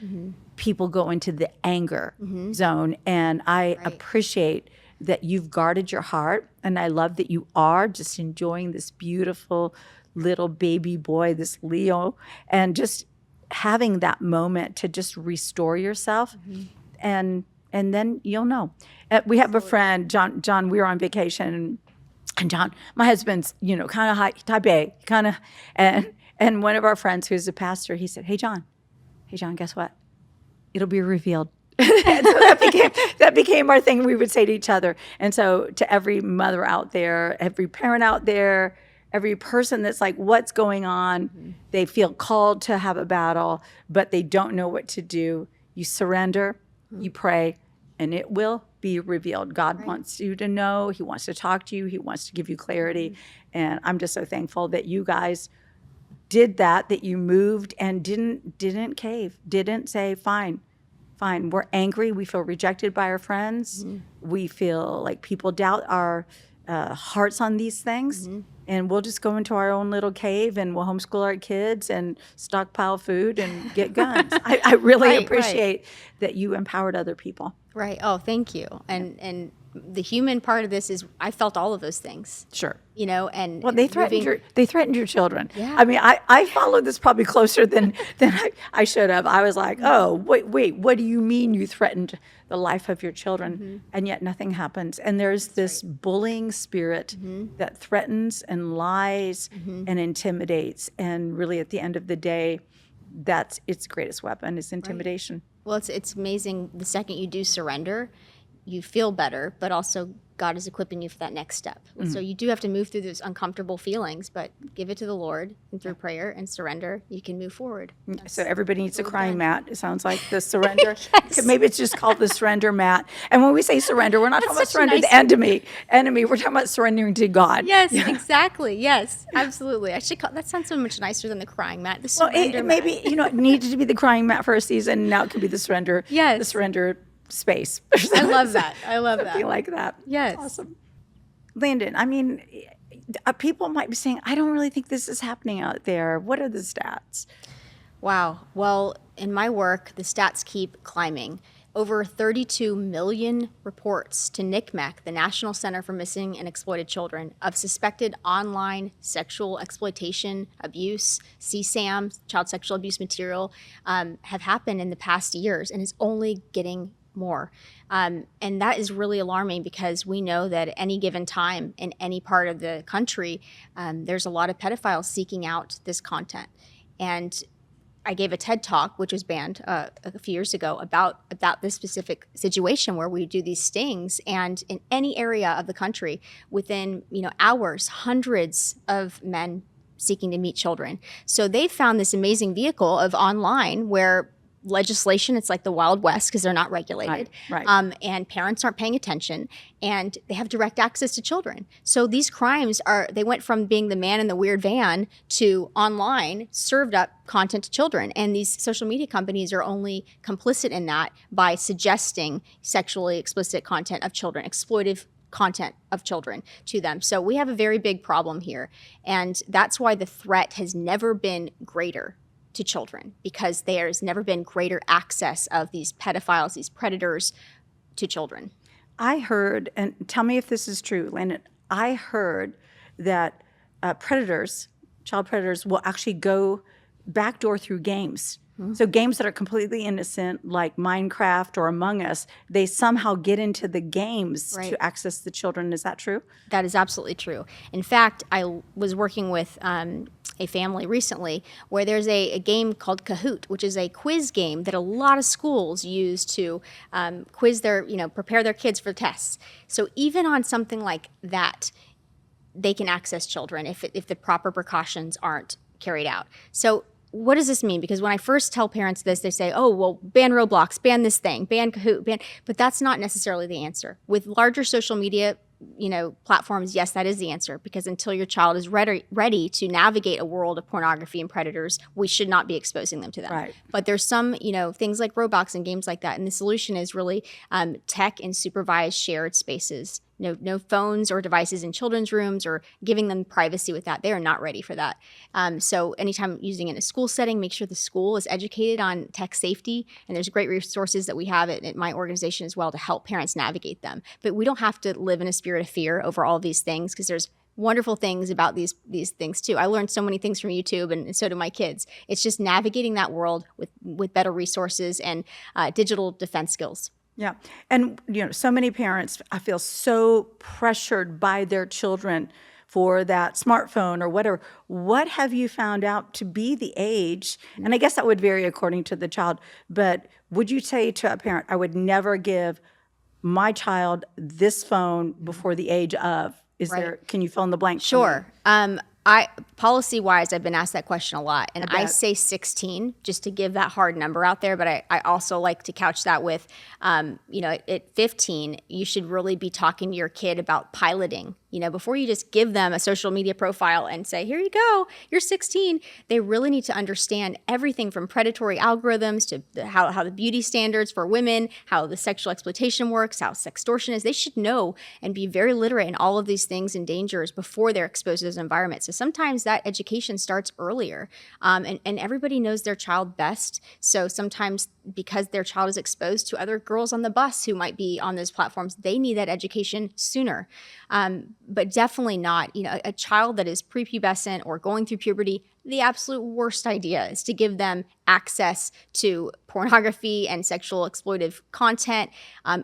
people go into the anger zone. And I appreciate that you've guarded your heart. And I love that you are just enjoying this beautiful little baby boy, this Leo, and just having that moment to just restore yourself. And then you'll know. We have a friend, John, we were on vacation, and John, my husband's, kind of type A, kind of, and one of our friends who's a pastor, he said, hey, John, guess what? It'll be revealed. And so that became our thing we would say to each other. And so to every mother out there, every parent out there, every person that's like, what's going on? They feel called to have a battle, but they don't know what to do. You surrender, you pray, and it will be revealed. God wants you to know. He wants to talk to you. He wants to give you clarity. And I'm just so thankful that you guys did that you moved and didn't cave, didn't say, fine. We're angry. We feel rejected by our friends. We feel like people doubt our hearts on these things. And we'll just go into our own little cave and we'll homeschool our kids and stockpile food and get guns. I really appreciate that you empowered other people. Right. Oh, thank you. And the human part of this is I felt all of those things. Sure. And well, they threatened your children. Yeah. I mean, I followed this probably closer than I should have. I was like, oh, wait, what do you mean you threatened the life of your children? And yet nothing happens. And there's this bullying spirit that threatens and lies and intimidates. And really, at the end of the day, that's its greatest weapon is intimidation. Right. Well, it's amazing. The second you do surrender, you feel better, but also God is equipping you for that next step. So you do have to move through those uncomfortable feelings, but give it to the Lord, and through prayer and surrender, you can move forward. So everybody needs a crying mat. It sounds like the surrender. Maybe it's just called the surrender mat. And when we say surrender, we're not talking about surrender to the enemy. We're talking about surrendering to God. Yes, exactly. Yes, absolutely. I should call that sounds so much nicer than the crying mat. The surrender mat. Maybe it needed to be the crying mat for a season. Now it could be the surrender. Yes. The surrender space. I love that. Something like that. Yes. That's awesome. Landon, I mean, people might be saying, I don't really think this is happening out there. What are the stats? Wow. Well, in my work, the stats keep climbing. Over 32 million reports to NCMEC, the National Center for Missing and Exploited Children, of suspected online sexual exploitation, abuse, CSAM, child sexual abuse material, have happened in the past years, and it's only getting more. And that is really alarming because we know that at any given time in any part of the country, there's a lot of pedophiles seeking out this content. And I gave a TED Talk, which was banned a few years ago, about this specific situation where we do these stings, and in any area of the country, within hours, hundreds of men seeking to meet children. So they found this amazing vehicle of online where legislation, it's like the Wild West because they're not regulated. Right. And parents aren't paying attention, and they have direct access to children. So these crimes they went from being the man in the weird van to online served up content to children. And these social media companies are only complicit in that by suggesting sexually explicit content of children, exploitive content of children to them. So we have a very big problem here. And that's why the threat has never been greater to children, because there's never been greater access of these pedophiles, these predators to children. I heard, and tell me if this is true, Landon, I heard that child predators, will actually go backdoor through games. So games that are completely innocent, like Minecraft or Among Us, they somehow get into the games to access the children. Is that true? That is absolutely true. In fact, I was working with a family recently where there's a game called Kahoot, which is a quiz game that a lot of schools use to quiz prepare their kids for tests. So even on something like that, they can access children if the proper precautions aren't carried out. So what does this mean? Because when I first tell parents this, they say, oh, well, ban Roblox, ban this thing, ban Kahoot, but that's not necessarily the answer. With larger social media, platforms, yes, that is the answer, because until your child is ready to navigate a world of pornography and predators, we should not be exposing them to them. Right. But there's some, things like Roblox and games like that. And the solution is really tech and supervised shared spaces. No phones or devices in children's rooms or giving them privacy with that. They are not ready for that. So anytime using it in a school setting, make sure the school is educated on tech safety. And there's great resources that we have at my organization as well to help parents navigate them. But we don't have to live in a spirit of fear over all these things, because there's wonderful things about these things too. I learned so many things from YouTube, and so do my kids. It's just navigating that world with better resources and digital defense skills. Yeah. And, so many parents, I feel so pressured by their children for that smartphone or whatever. What have you found out to be the age? And I guess that would vary according to the child, but would you say to a parent, I would never give my child this phone before the age of? Can you fill in the blank? Sure. Policy-wise, I've been asked that question a lot, and I say 16 just to give that hard number out there. But I also like to couch that with, at 15, you should really be talking to your kid about piloting. Before you just give them a social media profile and say, here you go, you're 16, they really need to understand everything from predatory algorithms to how the beauty standards for women, how the sexual exploitation works, how sextortion is. They should know and be very literate in all of these things and dangers before they're exposed to those environments. So sometimes that education starts earlier, and everybody knows their child best. So sometimes because their child is exposed to other girls on the bus who might be on those platforms, they need that education sooner. But definitely not, a child that is prepubescent or going through puberty, the absolute worst idea is to give them access to pornography and sexual exploitive content.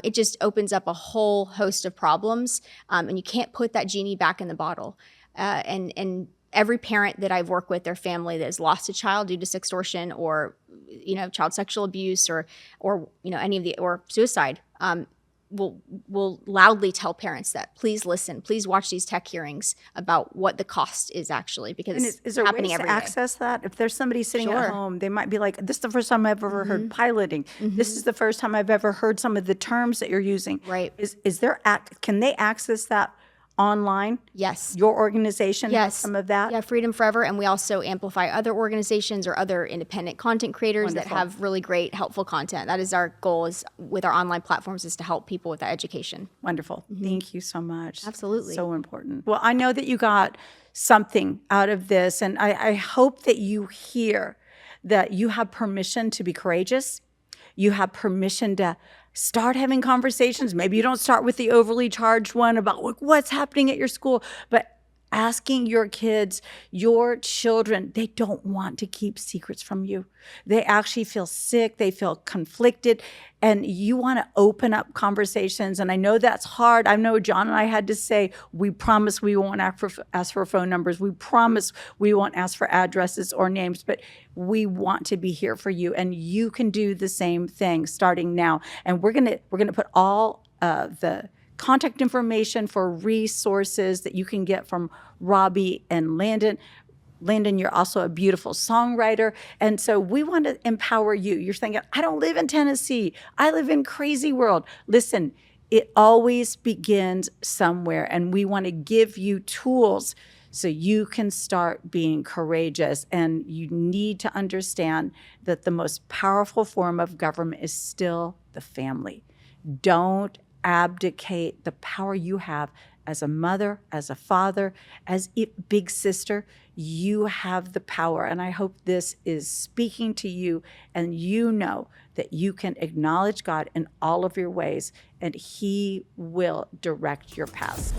It just opens up a whole host of problems, and you can't put that genie back in the bottle. And every parent that I've worked with, their family that has lost a child due to sextortion or, child sexual abuse or any of or suicide, will loudly tell parents that please listen, please watch these tech hearings about what the cost is actually, because is there happening ways every to day. access that? If there's somebody sitting Sure. at home, they might be like, this is the first time I've ever heard piloting. This is the first time I've ever heard some of the terms that you're using. Right. Is there can they access that online? Yes. Your organization has Yes. some of that? Yeah, Freedom Forever. And we also amplify other organizations or other independent content creators that have really great, helpful content. That is our goal is with our online platforms, is to help people with that education. Wonderful. Thank you so much. Absolutely. So important. Well, I know that you got something out of this, and I hope that you hear that you have permission to be courageous. You have permission to start having conversations. Maybe you don't start with the overly charged one about what's happening at your school, but asking your kids, your children, they don't want to keep secrets from you. They actually feel sick. They feel conflicted. And you want to open up conversations. And I know that's hard. I know John and I had to say, we promise we won't ask for phone numbers. We promise we won't ask for addresses or names, but we want to be here for you. And you can do the same thing starting now. And we're gonna put all the contact information for resources that you can get from Robbie and Landon. Landon, you're also a beautiful songwriter. And so we want to empower you. You're thinking, I don't live in Tennessee. I live in crazy world. Listen, it always begins somewhere. And we want to give you tools so you can start being courageous. And you need to understand that the most powerful form of government is still the family. Don't abdicate the power you have as a mother, as a father, as a big sister. You have the power. And I hope this is speaking to you, and you know that you can acknowledge God in all of your ways, and He will direct your paths.